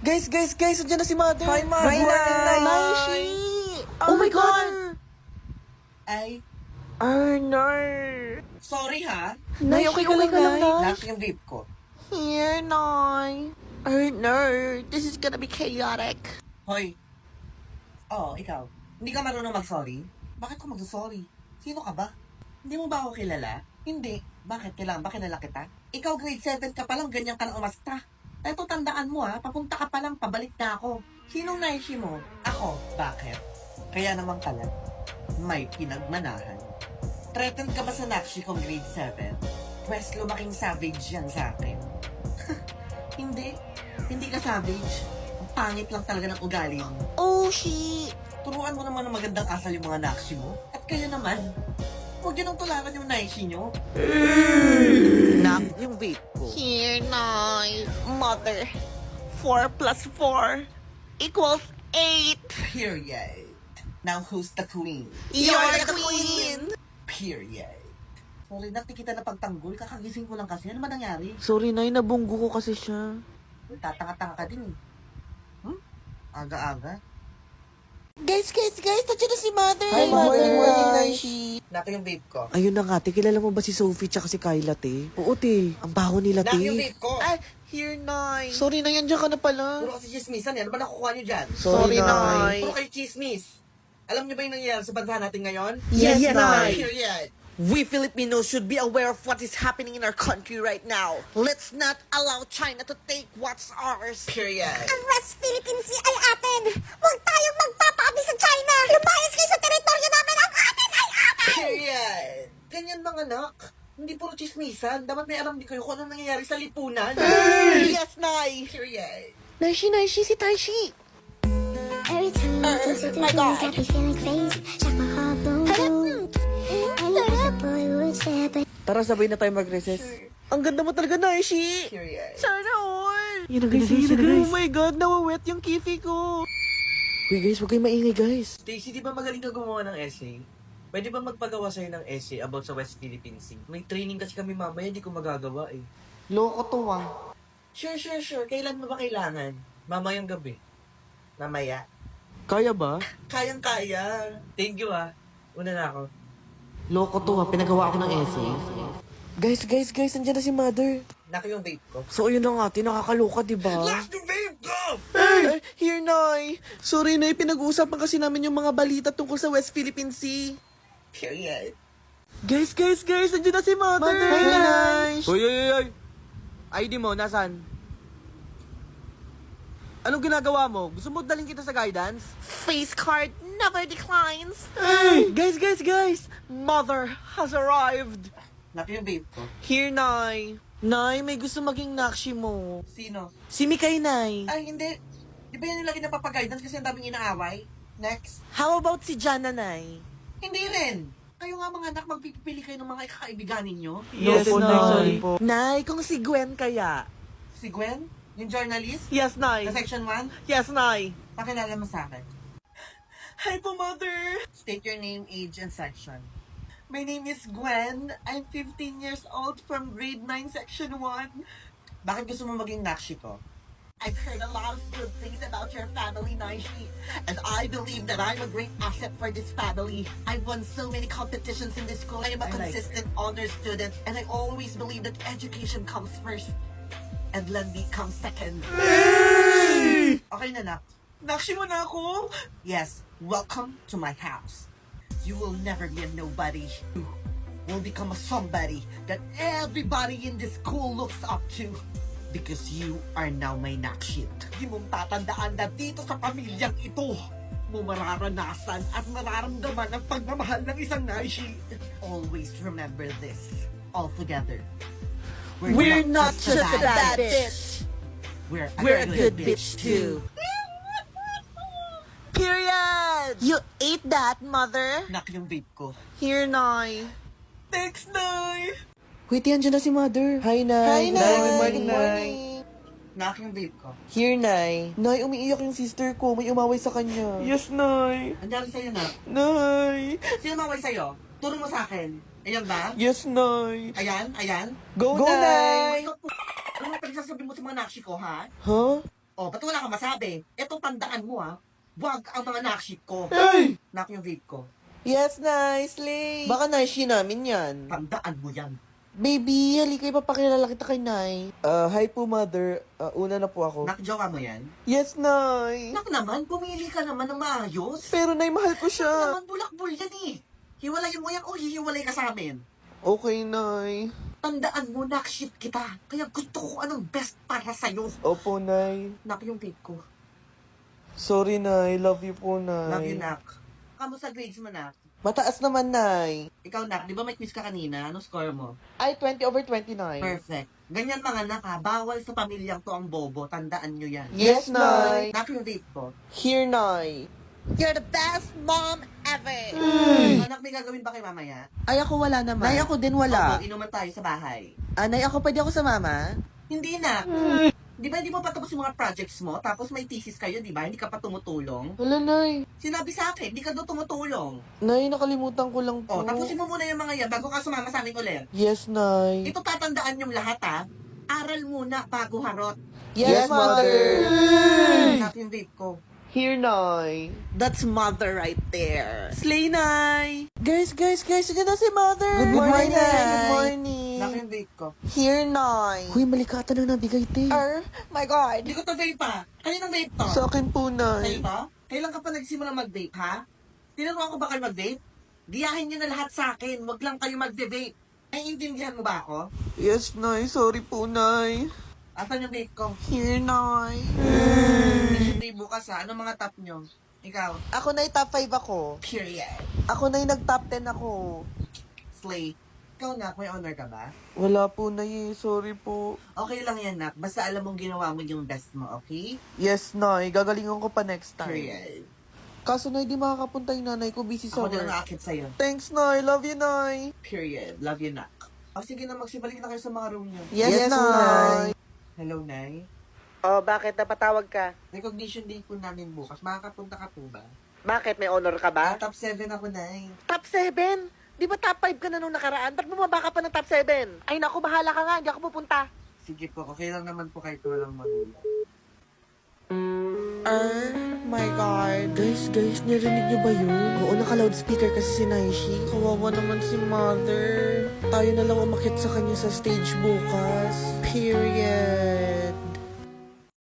Guys, andyan na si Mother. Hi, Mother. Good morning, Naishi. Oh my God! Ay, Arnar. sorry ha. Nay, okay ka lang, Nay? Lahat yung vape ko. Here, Nay. Arnar, this is gonna be chaotic. Hoy. Oo, ikaw. Hindi ka marunong mag-sorry? Bakit ko mag-sorry? Sino ka ba? Hindi mo ba ako kilala? Hindi. Bakit? Kailangan ba kilala kita? Ikaw grade 7 ka pa lang, ganyan ka na umasta. Eto, tandaan mo ha, papunta ka pa lang, pabalik na ako. Sinong naishi mo? Ako. Bakit? Kaya naman pala, may pinagmanahan. Threatened ka ba sa nakshi kong grade 7? Pwes lumaking savage yan sa akin. Hindi. Hindi ka savage. Ang pangit lang talaga ng ugali mo. Oh, shit. Turuan mo naman ng magandang asal yung mga nakshi mo. At kayo naman, huwag yun ang tularan yung naishi nyo. Nak, yung vape ko. Here, Nay. Mother, 4 plus 4 equals 8. Period. Now who's the queen? You're the queen. Period. Sorry, nakti kita na pagtanggol. Kakagising ko lang kasi. Ano ba nangyari? Sorry, Nay. Nabunggo ko kasi siya. Tatanga-tanga ka din eh. Aga-aga. Guys, nandiyan na si Mother. Hi, Mother. Good morning, Naishi. Naki yung vape ko. Ayun na nga, te. Kilala mo ba si Sophie tsaka si Kyla, te? Oo, te. Ang baho nila, te. Naki yung vape ko. Ay, here, Nay. Sorry, Nay. Andiyan ka na pala. Puro kasi chismisan yan. Ano ba nakukuha nyo dyan? Sorry, Nay. Puro kayo chismis. Alam niyo ba yung nangyayari sa bansa natin ngayon? Yes, Nay. Period. We Filipinos should be aware of what is happening in our country right now. Let's not allow China to take what's ours. Period. Ang West Philippine Sea ay atin! Huwag tayong magpapaabi sa China! Lumayas kayo sa teritoryo namin! Ang atin ay atin! Period. Ganyan mga anak. Hindi puro chismisan. Dapat may alam din kayo kung anong nangyayari sa lipunan. Yes, Nay. Period. Naishi, si Taishi. Every time I consider my things, God. got me feeling crazy. Shock my heart, boom, boom. I knew that the boy would say, but Tara, sabay na tayo mag-recess. Ang ganda mo talaga, Naishi. Period. Sana all. Yun na guys. Oh my God, nawawet yung kifi ko. Uy guys, huwag kayong maingay guys. Stacy, di ba magaling ka gumawa ng essay? Pwede ba magpagawa sa'yo ng essay about sa West Philippine Sea? May training kasi kami mamaya, di ko magagawa eh. Loko to ah. Sure. Kailan mo ba kailangan? Mamayang gabi. Mamaya. Kaya ba? Kayang-kaya. Thank you ah. Una na ako. Loko to ah, pinagawa ako ng essay. Guys, andyan na si Mother. Naki yung vape ko. So ayun na nga, nakakaloka diba? Last yung vape ko! Ay, here, Nay. Sorry, Nay. Pinag-uusapan kasi namin yung mga balita tungkol sa West Philippine Sea. Period. Guys, andyan na si Mother. Hi, Nay. Hoy. ID mo, nasan? Anong ginagawa mo? Gusto mo dalhin kita sa guidance? Face card never declines. Hey! Guys. Mother has arrived. Naki yung vape ko. Here, Nay. Nay, may gusto maging nakshi mo. Sino? Si Mikay, Nay. Ay, hindi. Di ba yan yung lagi napapag-guidance kasi ang daming inaaway? Next. How about si Jana, Nay? Hindi rin. Kayo nga mga anak, magpipili kayo ng mga kakaibigan ninyo. Yes, po, Nay. Nay. Sorry po. Nay, kung si Gwen kaya? Si Gwen, yung journalist, Yes, Nay. sa section 1, Yes, Nay. pakilala mo sa akin. Hi po, Mother. State your name, age, and section. My name is Gwen. I'm 15 years old from grade 9, section 1. Bakit gusto mo maging nakshi ko? I've heard a lot of good things about your family, Naishi. And I believe that I'm a great asset for this family. I've won so many competitions in this school. I am a consistent honor student. And I always believe that education comes first. And Landi comes second. Okay na, nak. Nakshi mo na ako? Yes, welcome to my house. You will never be a nobody. You will become a somebody that everybody in this school looks up to. Because you are now my nakshit. Di mong tatandaan na dito sa pamilyang ito mo mararanasan at mararamdaman ang pagmamahal ng isang naishi. Always remember this. All together. We're not just a bad bitch. We're We're a good bitch too. Period! You ate that, Mother? Nak yung vape ko. Here, Nay. Thanks, Nay! Wait, andyan na si Mother. Hi, Nay. Hi, Nay. Good morning, Nay. Nak yung vape ko. Here, Nay. Nay, umiiyak yung sister ko. May umaway sa kanya. Yes, Nay. Andiyan sa'yo, Nak. Nay. Sino maway sa'yo? Turo mo sa akin. Ayan ba? Yes, Nay. Ayan? Go, Nay. Ano ang pinagsasabi mo sa mga nakshi ko, ha? Huh? Oh, ba't wala kang masabi? Eto, tandaan mo ha. Wag ang mga nakship ko. Ay! Nak yung vape ko. Yes, nice, Lay. Baka nice namin yan. Tandaan mo yan. Baby, halika ipapakilala kita kay Nay. Hi po, Mother. Una na po ako. Nak, jowa mo yan? Yes, Nay. Nak naman, pumili ka naman ng maayos. Pero Nay, mahal ko siya. Naman bulak-bul yan eh. Hiwalayin mo yan o hihiwalay ka sa amin. Okay, Nay. Tandaan mo, nakship kita. Kaya gusto ko anong best para sa'yo. Opo, Nay. Nak yung vape ko. Sorry, Nay. Love you po, Nay. Love you, Nak. Kamusta grades mo, Nak? Mataas naman, Nay. Ikaw, Nak, di ba may quiz ka kanina? Ano score mo? Ay, 20/29. Perfect. Ganyan mga Nak ha, bawal sa pamilyang to ang bobo. Tandaan nyo yan. Yes, Nay. Nak yung vape ko. Here, Nay. You're the best mom ever! Anak, may gagawin ba kay mamaya? Ay, ako wala naman. Nay, ako din Opo, inuman tayo sa bahay. Nay, ako pwede ako sa mama? Hindi, Nak. Di ba hindi mo pa tapos yung mga projects mo? Tapos may thesis kayo, di ba? Hindi ka pa tumutulong? Wala, Nay. Sinabi sa akin, hindi ka doon tumutulong. Nay, nakalimutan ko lang po. O, tapusin mo muna yung mga yan bago ka sumama sa amin ulit. Yes, Nay. Ito tatandaan yung lahat ha. Aral muna bago harot. Yes, Mother. Nak yung vape ko. Here, Nay. That's Mother right there. Slay, Nay. Guys, nandiyan na si Mother. Good morning, Nay. Nay. Good morning. Nak yung vape ko. Here, Nay. Huy, malikatan na nabigay, te. My God! Hindi ko to vape pa. Kaninang vape to? Sa akin po, Sa'yo Nay. to? Kailan ka pa nagsimula mag-vape, ha? Tinuruan ko ba kayo mag-vape? Giyahin nyo na lahat sa akin. Huwag lang kayo mag-vape. Naiintindihan mo ba ako? Yes, Nay. Sorry po, Nay. Asan yung vape ko? Here, Nay. Hindi bukas ha. Anong mga top nyo? Ikaw? Ako, Nay, top 5 ako. Period. Ako, Nay, nag-top 10 ako. Slay. Ikaw, Nak, may honor ka ba? Wala po, Nay. Sorry po. Okay lang yan, Nak. Basta alam mong ginawa mo yung best mo, okay? Yes, Nay. Gagalingan ko pa next time. Period. Kaso, Nay, di makakapunta yung nanay ko. Busy sa Ako din work. ang aakit sa'yo. Thanks, Nay. Love you, Nay. Period. Love you, Nak. O sige na, magsibalik na kayo sa mga room nyo. Yes, Nay. Hello, Nay. Oh, bakit? Napatawag ka? Recognition day po namin bukas. Makakapunta ka po ba? Bakit? May honor ka ba? Top 7 ako, Nay. Top 7? Di ba top 5 ka na nung nakaraan? Ba't bumaba ka pa ng top 7? Ay, naku, bahala ka nga. Hindi ako pupunta. Sige po, okay lang naman po kahit walang magulang. My God. Guys, narinig niyo ba yun? Oo, naka-loudspeaker kasi si Naishi. Kawawa naman si Mother. Tayo na lang umakit sa kanya sa stage bukas. Period.